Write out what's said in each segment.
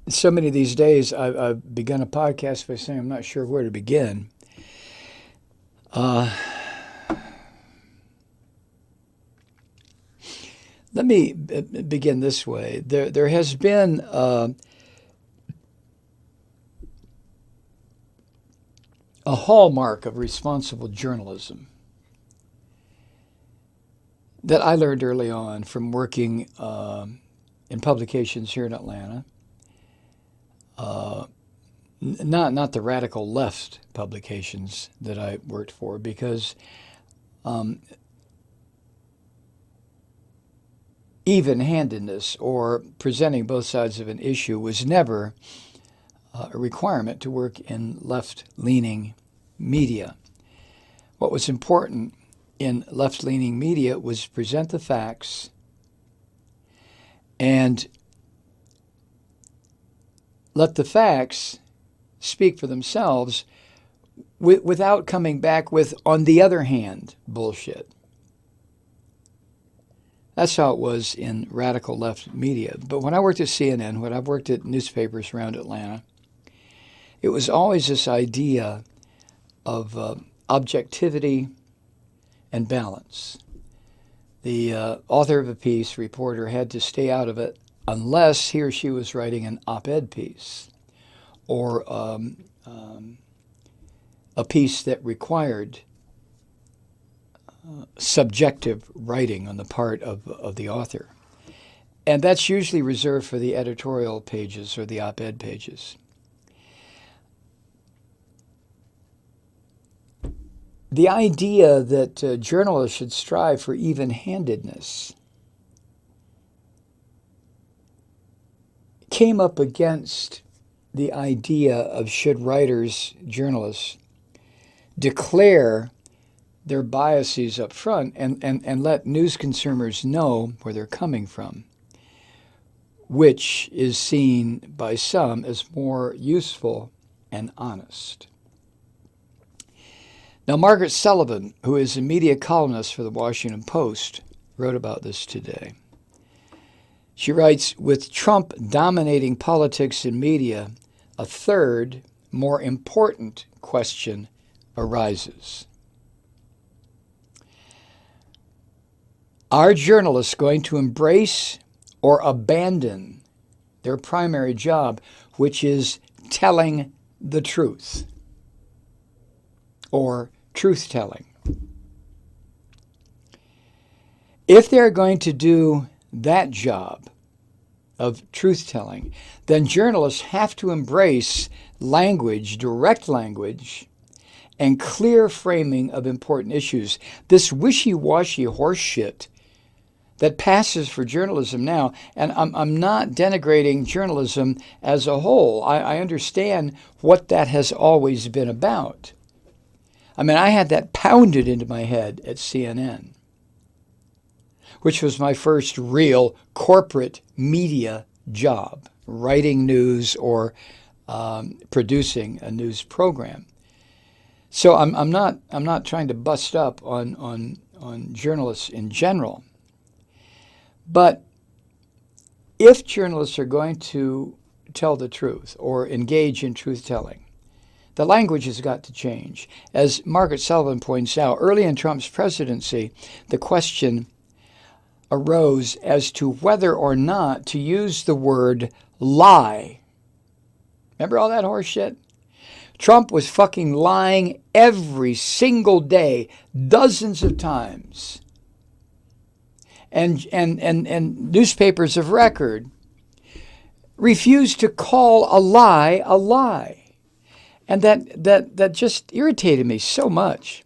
So many of these days, I've begun a podcast by saying I'm not sure where to begin. Uh, Let me begin this way. There has been a hallmark of responsible journalism that I learned early on from working in publications here in Atlanta. Uh, not the radical left publications that I worked for, because um, even-handedness or presenting both sides of an issue was never a requirement to work in left-leaning media. What was important in left-leaning media was present the facts and let the facts speak for themselves without coming back with, on the other hand, bullshit. That's how it was in radical left media. But when I worked at CNN, when I worked at newspapers around Atlanta, it was always this idea of objectivity and balance. The author of a piece, reporter, had to stay out of it unless he or she was writing an op-ed piece or a piece that required subjective writing on the part of the author. And that's usually reserved for the editorial pages or the op-ed pages. The idea that journalists should strive for even-handedness came up against the idea of should writers, journalists, declare their biases up front and let news consumers know where they're coming from, which is seen by some as more useful and honest. Now, Margaret Sullivan, who is a media columnist for the Washington Post, wrote about this today. She writes, with Trump dominating politics and media, a third, more important question arises. Are journalists going to embrace or abandon their primary job, which is telling the truth or truth-telling? If they're going to do that job of truth-telling, then journalists have to embrace language, direct language, and clear framing of important issues. This wishy-washy horseshit that passes for journalism now, and I'm not denigrating journalism as a whole. I understand what that has always been about. I mean, I had that pounded into my head at CNN, which was my first real corporate media job, writing news or producing a news program. So I'm not trying to bust up on journalists in general. But if journalists are going to tell the truth or engage in truth-telling, the language has got to change. As Margaret Sullivan points out, early in Trump's presidency, the question arose as to whether or not to use the word lie. Remember all that horse shit? Trump was fucking lying every single day, dozens of times. And newspapers of record refused to call a lie a lie. And that just irritated me so much.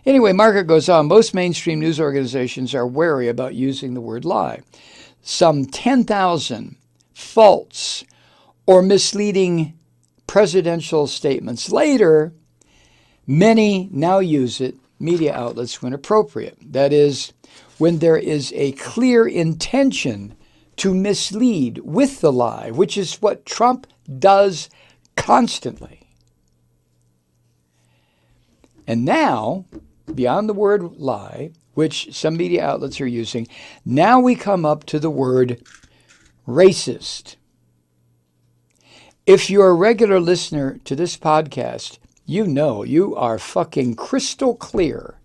Anyway, Margaret goes on, most mainstream news organizations are wary about using the word lie. Some 10,000 false or misleading presidential statements later, many now use it, media outlets, when appropriate. That is, when there is a clear intention to mislead with the lie, which is what Trump does constantly. And now, beyond the word lie, which some media outlets are using, now we come up to the word racist. If you're a regular listener to this podcast, you know you are fucking crystal clear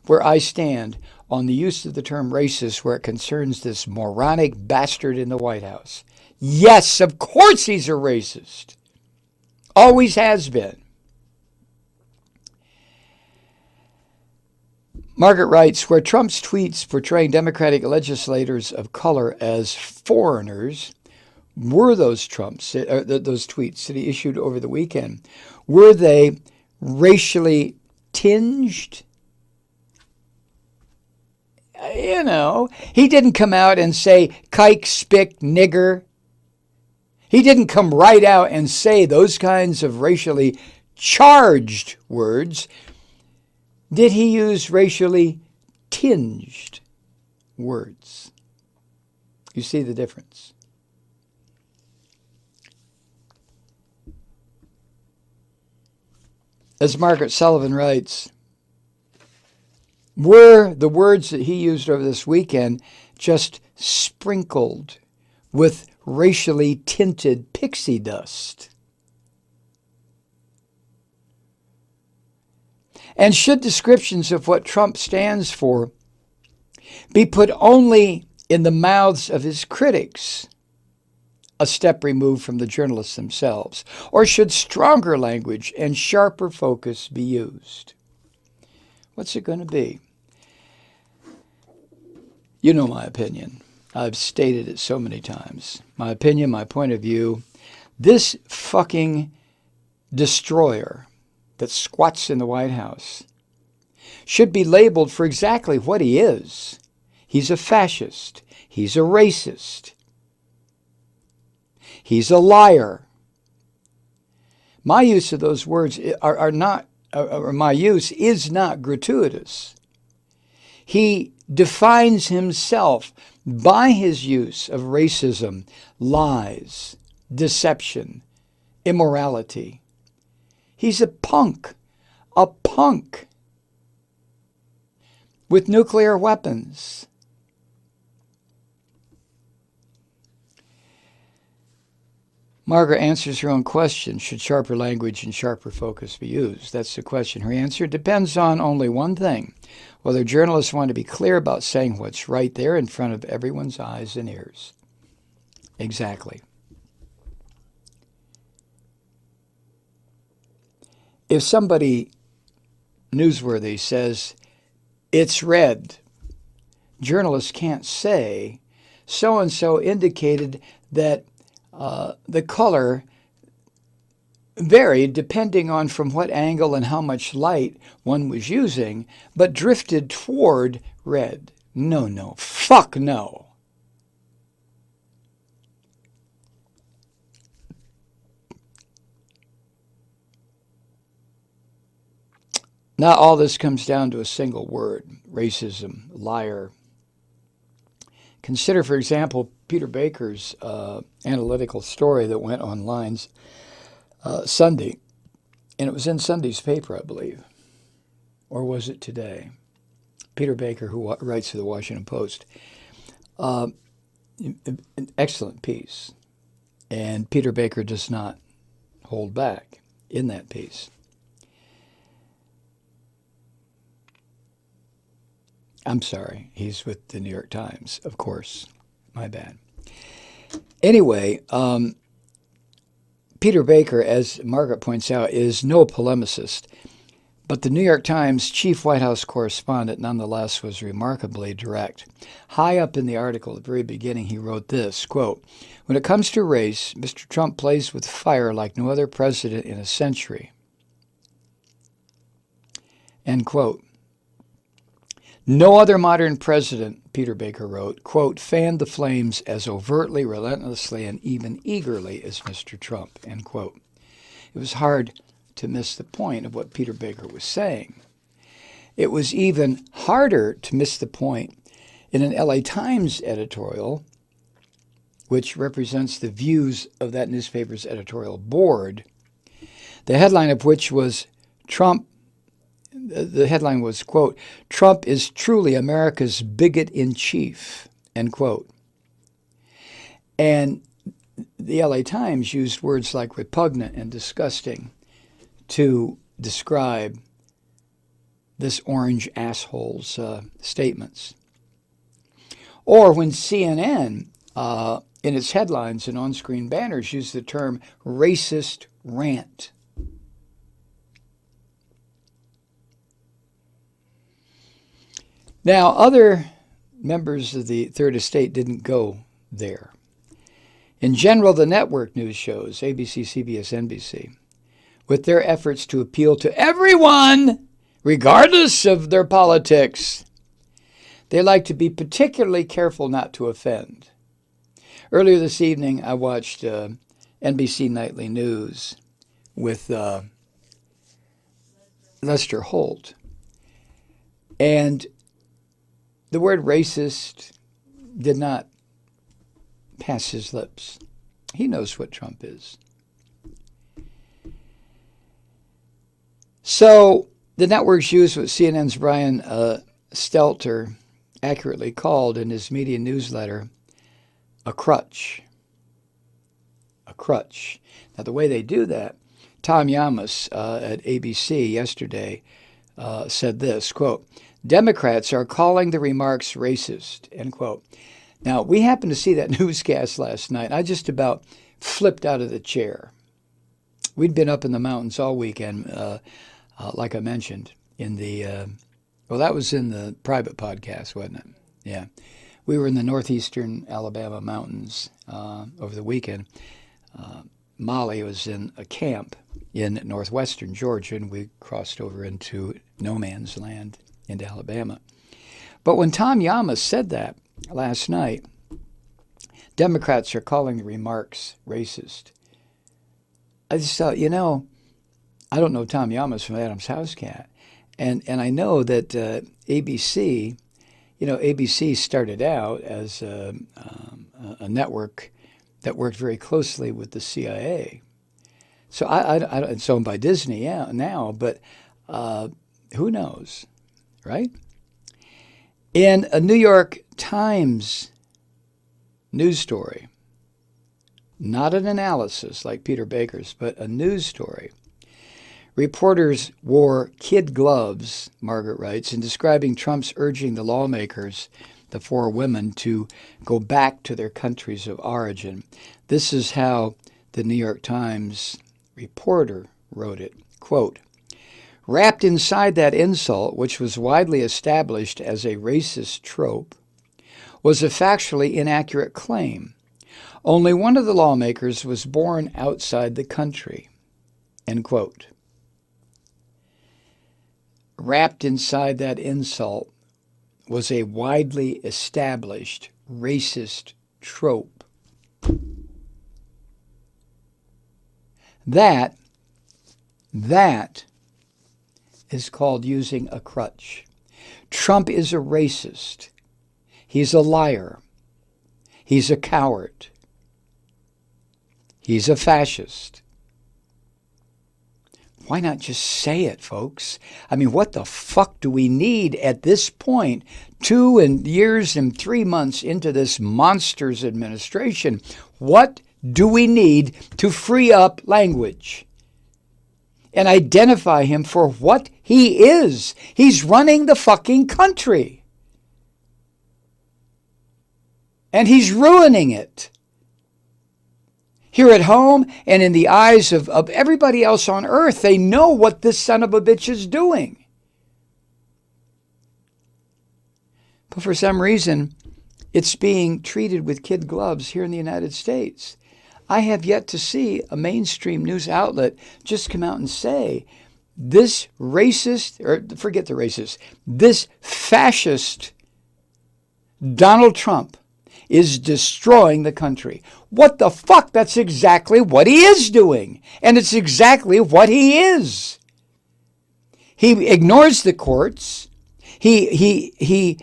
where I stand on the use of the term racist where it concerns this moronic bastard in the White House. Yes, of course he's a racist. Always has been. Margaret writes, where Trump's tweets portraying Democratic legislators of color as foreigners were those those tweets that he issued over the weekend, were they racially tinged? You know, he didn't come out and say kike, spick, nigger. He didn't come right out and say those kinds of racially charged words. Did he use racially tinged words? You see the difference. As Margaret Sullivan writes, were the words that he used over this weekend just sprinkled with racially tinted pixie dust? And should descriptions of what Trump stands for be put only in the mouths of his critics, a step removed from the journalists themselves? Or should stronger language and sharper focus be used? What's it going to be? You know my opinion. I've stated it so many times. My opinion, my point of view. This fucking destroyer that squats in the White House should be labeled for exactly what he is. He's a fascist. He's a racist. He's a liar. My use of those words are not, or my use is not gratuitous. He defines himself by his use of racism, lies, deception, immorality. He's a punk with nuclear weapons. Margaret answers her own question. Should sharper language and sharper focus be used? That's the question. Her answer depends on only one thing: whether journalists want to be clear about saying what's right there in front of everyone's eyes and ears. Exactly. If somebody newsworthy says, it's red, journalists can't say, so-and-so indicated that the color varied depending on from what angle and how much light one was using, but drifted toward red. No, fuck no. Not all this comes down to a single word: racism, liar. Consider, for example, Peter Baker's analytical story that went online Sunday, and it was in Sunday's paper, I believe. Or was it today? Peter Baker, who writes for the Washington Post. An excellent piece. And Peter Baker does not hold back in that piece. I'm sorry, he's with the New York Times, of course. My bad. Anyway, Peter Baker, as Margaret points out, is no polemicist, but the New York Times chief White House correspondent nonetheless was remarkably direct. High up in the article at the very beginning, he wrote this, quote, "When it comes to race, Mr. Trump plays with fire like no other president in a century." End quote. No other modern president, Peter Baker wrote, quote, fanned the flames as overtly, relentlessly, and even eagerly as Mr. Trump, end quote. It was hard to miss the point of what Peter Baker was saying. It was even harder to miss the point in an LA Times editorial, which represents the views of that newspaper's editorial board, the headline of which was the headline was, quote, "Trump is truly America's bigot in chief," end quote. And the LA Times used words like repugnant and disgusting to describe this orange asshole's statements. Or when CNN, in its headlines and on-screen banners, used the term racist rant. Now, other members of the Third Estate didn't go there. In general, the network news shows, ABC, CBS, NBC, with their efforts to appeal to everyone, regardless of their politics, they like to be particularly careful not to offend. Earlier this evening, I watched NBC Nightly News with Lester Holt. And the word racist did not pass his lips. He knows what Trump is. So the networks used what CNN's Brian Stelter accurately called in his media newsletter a crutch. A crutch. Now, the way they do that, Tom Yamas at ABC yesterday said this, quote, Democrats are calling the remarks racist, end quote. Now, we happened to see that newscast last night. I just about flipped out of the chair. We'd been up in the mountains all weekend, like I mentioned, in the, well, that was in the private podcast, wasn't it? Yeah. We were in the northeastern Alabama mountains over the weekend. Molly was in a camp in northwestern Georgia, and we crossed over into no man's land into Alabama. But when Tom Yamas said that last night, Democrats are calling the remarks racist, I just thought, I don't know Tom Yamas from Adam's House Cat. And I know that ABC, ABC started out as a network that worked very closely with the CIA. So it's owned by Disney now, but who knows, right? In a New York Times news story, not an analysis like Peter Baker's, but a news story, reporters wore kid gloves, Margaret writes, in describing Trump's urging the lawmakers, the four women, to go back to their countries of origin. This is how the New York Times reporter wrote it, quote, wrapped inside that insult, which was widely established as a racist trope, was a factually inaccurate claim. Only one of the lawmakers was born outside the country, end quote. Wrapped inside that insult was a widely established racist trope. That is called using a crutch. Trump is a racist. He's a liar. He's a coward. He's a fascist. Why not just say it, folks? I mean, what the fuck do we need at this point, 2 years and 3 months into this monster's administration? What do we need to free up language and identify him for what he is? He's running the fucking country. And he's ruining it. Here at home and in the eyes of everybody else on earth, they know what this son of a bitch is doing. But for some reason, it's being treated with kid gloves here in the United States. I have yet to see a mainstream news outlet just come out and say, this racist, or forget the racist, this fascist Donald Trump is destroying the country. What the fuck? That's exactly what he is doing. And it's exactly what he is. He ignores the courts. He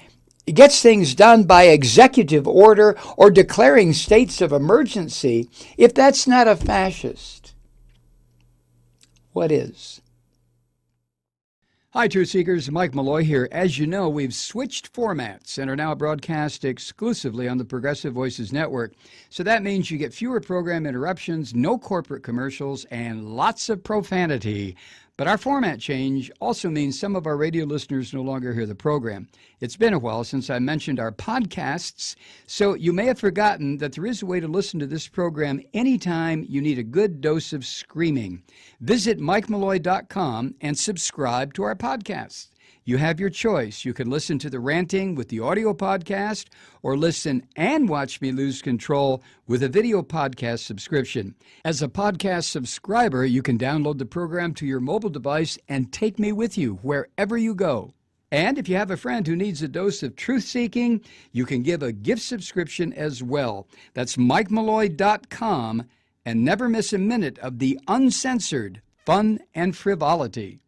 gets things done by executive order or declaring states of emergency. If that's not a fascist, what is? Hi, Truth Seekers. Mike Malloy here. As you know, we've switched formats and are now broadcast exclusively on the Progressive Voices Network. So that means you get fewer program interruptions, no corporate commercials, and lots of profanity. But our format change also means some of our radio listeners no longer hear the program. It's been a while since I mentioned our podcasts, so you may have forgotten that there is a way to listen to this program anytime you need a good dose of screaming. Visit MikeMalloy.com and subscribe to our podcasts. You have your choice. You can listen to the ranting with the audio podcast or listen and watch me lose control with a video podcast subscription. As a podcast subscriber, you can download the program to your mobile device and take me with you wherever you go. And if you have a friend who needs a dose of truth-seeking, you can give a gift subscription as well. That's MikeMalloy.com, and never miss a minute of the uncensored fun and frivolity.